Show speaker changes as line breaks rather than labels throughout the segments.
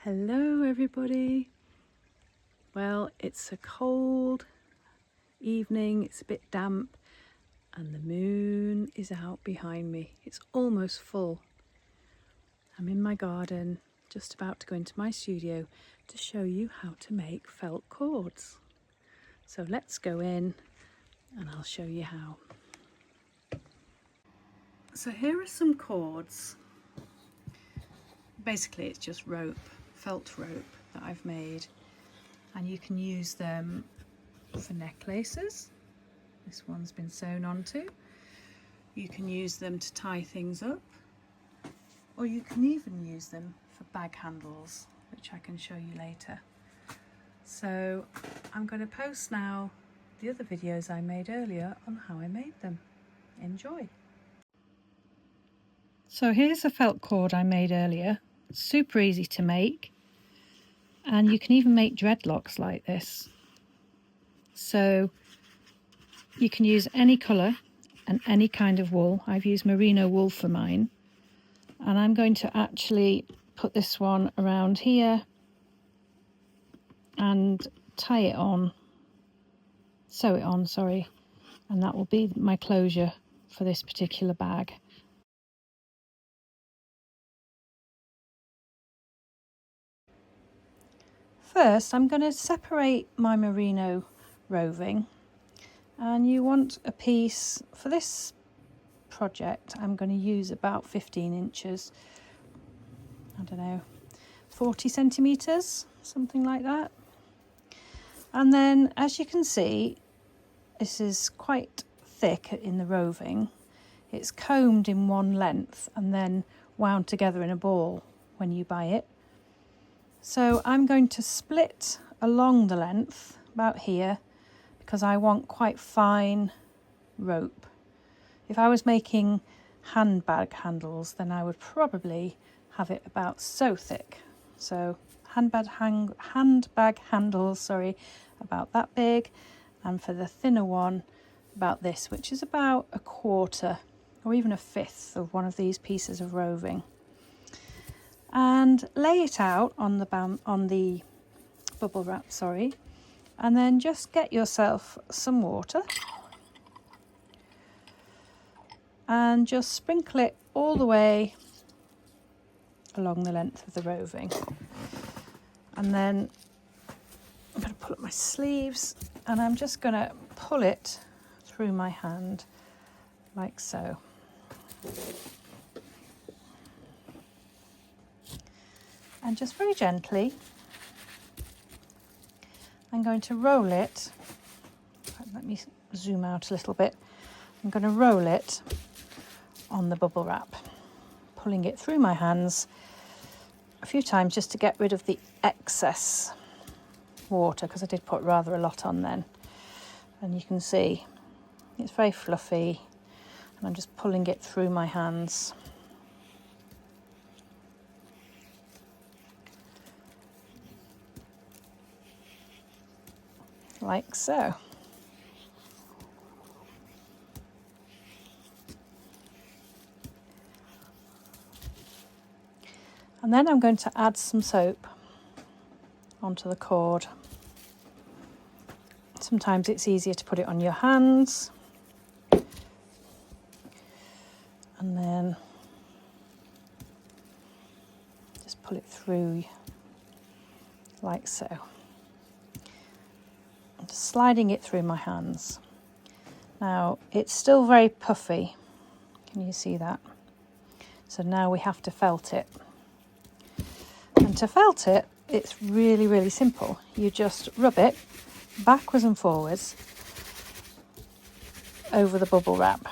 Hello everybody. Well, it's a cold evening, it's a bit damp and the moon is out behind me. It's almost full. I'm in my garden, just about to go into my studio to show you how to make felt cords. So let's go in and I'll show you how. So here are some cords. Basically it's just rope, felt rope that I've made, and you can use them for necklaces. This one's been sewn onto. You can use them to tie things up, or you can even use them for bag handles, which I can show you later. So I'm going to post now the other videos I made earlier on how I made them. Enjoy. So here's a felt cord I made earlier. Super easy to make, and you can even make dreadlocks like this. So you can use any colour and any kind of wool. I've used merino wool for mine, and I'm going to actually put this one around here and tie it on, sew it on, sorry, and that will be my closure for this particular bag. First, I'm going to separate my merino roving, and you want a piece for this project. I'm going to use about 15 inches, I don't know, 40 centimeters, something like that. And then, as you can see, this is quite thick in the roving. It's combed in one length and then wound together in a ball when you buy it. So I'm going to split along the length about here because I want quite fine rope. If I was making handbag handles, then I would probably have it about so thick. So handbag handles, about that big, and for the thinner one, about this, which is about a quarter or even a fifth of one of these pieces of roving. And lay it out on the bubble wrap, and then just get yourself some water and just sprinkle it all the way along the length of the roving. And then I'm going to pull up my sleeves and I'm just going to pull it through my hand like so. And just very gently, I'm going to roll it. Let me zoom out a little bit. I'm going to roll it on the bubble wrap, pulling it through my hands a few times just to get rid of the excess water, because I did put rather a lot on then. And you can see it's very fluffy, and I'm just pulling it through my hands. Like so. And then I'm going to add some soap onto the cord. Sometimes it's easier to put it on your hands. And then just pull it through like so. I'm just sliding it through my hands. Now it's still very puffy. Can you see that? So now we have to felt it. And to felt it, it's really, really simple. You just rub it backwards and forwards over the bubble wrap.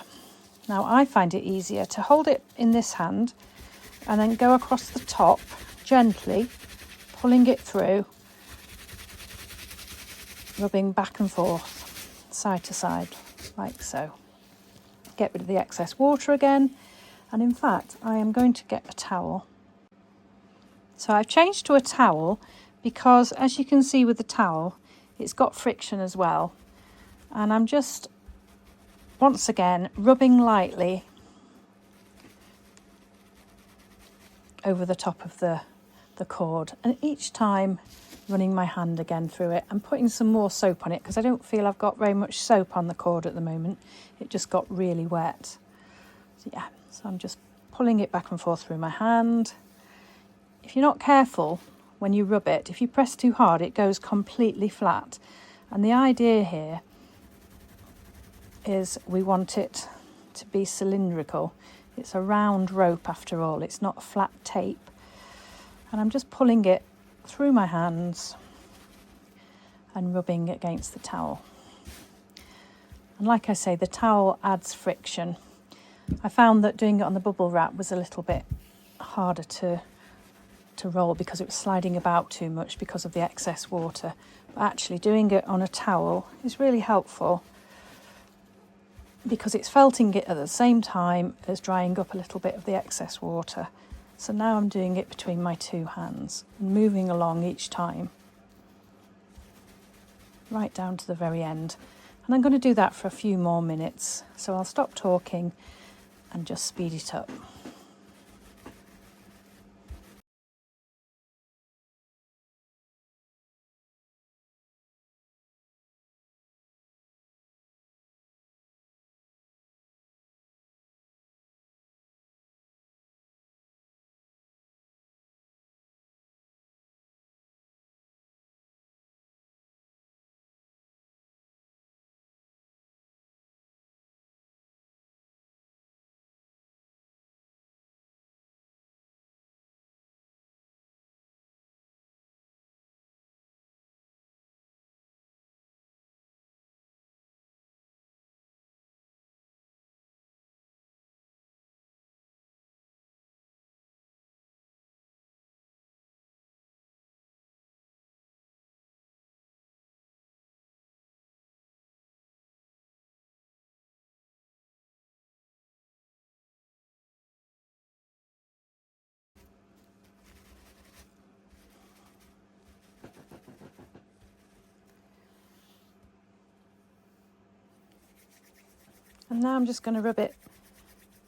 Now I find it easier to hold it in this hand and then go across the top gently, pulling it through, rubbing back and forth, side to side, like so. Get rid of the excess water again, and in fact I am going to get a towel. So I've changed to a towel because, as you can see with the towel, it's got friction as well, and I'm just once again rubbing lightly over the top of the the cord, and each time running my hand again through it and putting some more soap on it, because I don't feel I've got very much soap on the cord at the moment. It just got really wet. So yeah, so I'm just pulling it back and forth through my hand. If you're not careful when you rub it, if you press too hard, it goes completely flat. And the idea here is we want it to be cylindrical. It's a round rope after all, it's not flat tape. And I'm just pulling it through my hands and rubbing against the towel. And like I say, the towel adds friction. I found that doing it on the bubble wrap was a little bit harder to roll because it was sliding about too much because of the excess water. But actually doing it on a towel is really helpful because it's felting it at the same time as drying up a little bit of the excess water. So now I'm doing it between my two hands and moving along each time, right down to the very end. And I'm going to do that for a few more minutes. So I'll stop talking and just speed it up. And now I'm just going to rub it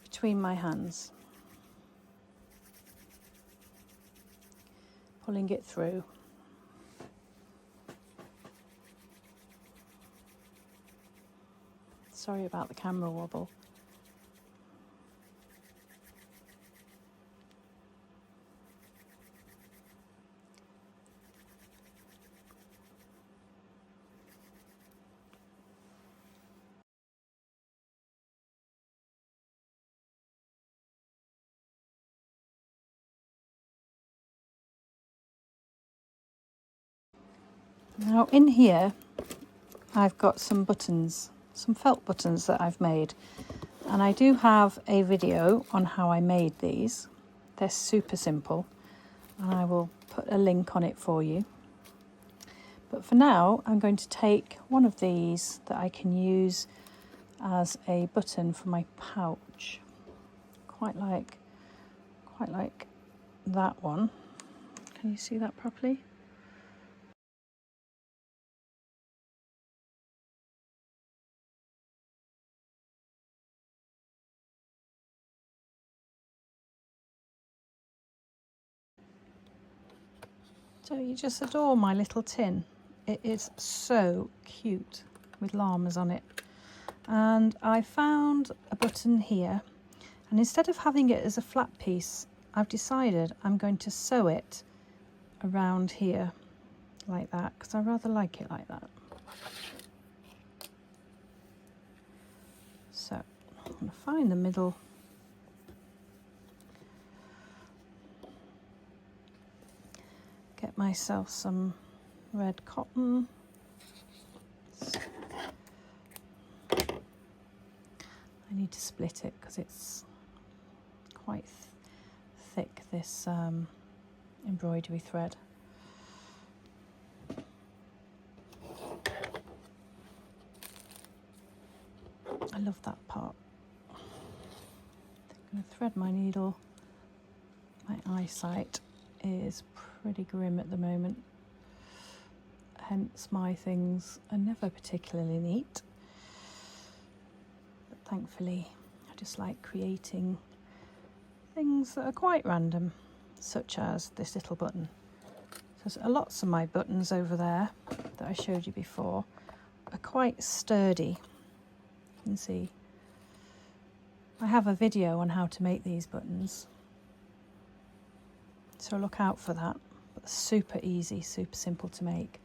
between my hands, pulling it through. Sorry about the camera wobble. Now in here I've got some buttons, some felt buttons that I've made, and I do have a video on how I made these. They're super simple and I will put a link on it for you. But for now I'm going to take one of these that I can use as a button for my pouch. Quite like that one. Can you see that properly? So you just adore my little tin. It is so cute with llamas on it. And I found a button here, and instead of having it as a flat piece, I've decided I'm going to sew it around here like that, because I rather like it like that. So I'm going to find the middle. Get myself some red cotton. I need to split it because it's quite thick, this embroidery thread. I love that part. I'm going to thread my needle. My eyesight is pretty grim at the moment, hence my things are never particularly neat. But thankfully I just like creating things that are quite random. such as this little button. So lots of my buttons over there that I showed you before are quite sturdy. You can see I have a video on how to make these buttons, so look out for that. But super easy, super simple to make.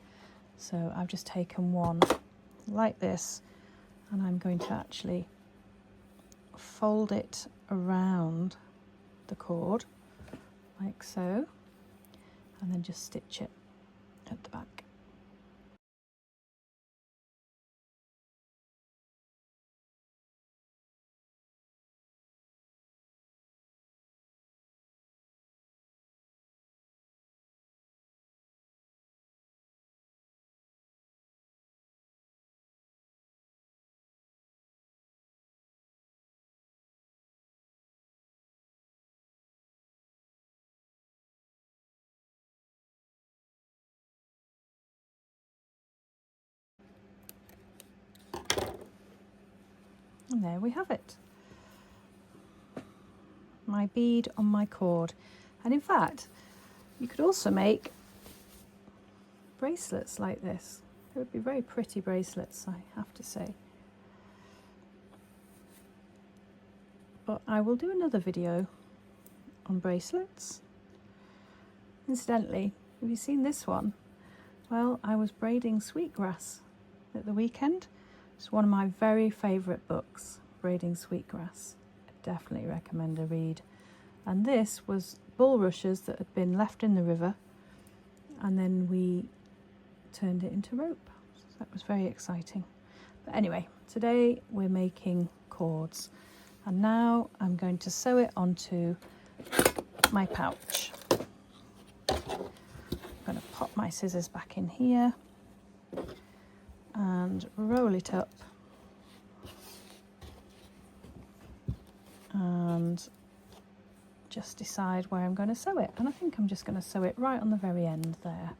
So I've just taken one like this, and I'm going to actually fold it around the cord like so, and then just stitch it at the back. And there we have it. My bead on my cord. And in fact, you could also make bracelets like this. It would be very pretty bracelets, I have to say. But I will do another video on bracelets. Incidentally, have you seen this one? Well, I was braiding sweetgrass at the weekend. It's one of my very favourite books, Braiding Sweetgrass. I definitely recommend a read. And this was bulrushes that had been left in the river, and then we turned it into rope. So that was very exciting. But anyway, today we're making cords. And now I'm going to sew it onto my pouch. I'm going to pop my scissors back in here and roll it up and just decide where I'm going to sew it. And I think I'm just going to sew it right on the very end there.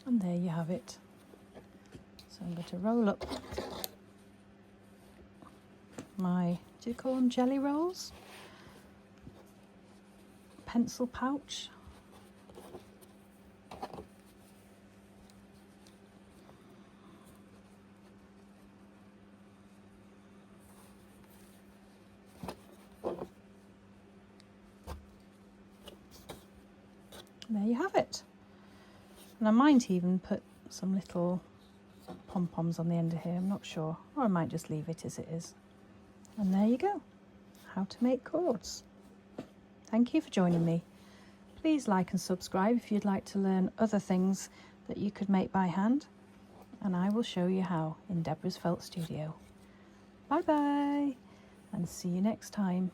And there you have it. So I'm going to roll up my, do you call them jelly rolls? Pencil pouch. There you have it. And I might even put some little pom-poms on the end of here, I'm not sure. Or I might just leave it as it is. And there you go. How to make cords. Thank you for joining me. Please like and subscribe if you'd like to learn other things that you could make by hand. And I will show you how in Deborah's Felt Studio. Bye bye, and see you next time.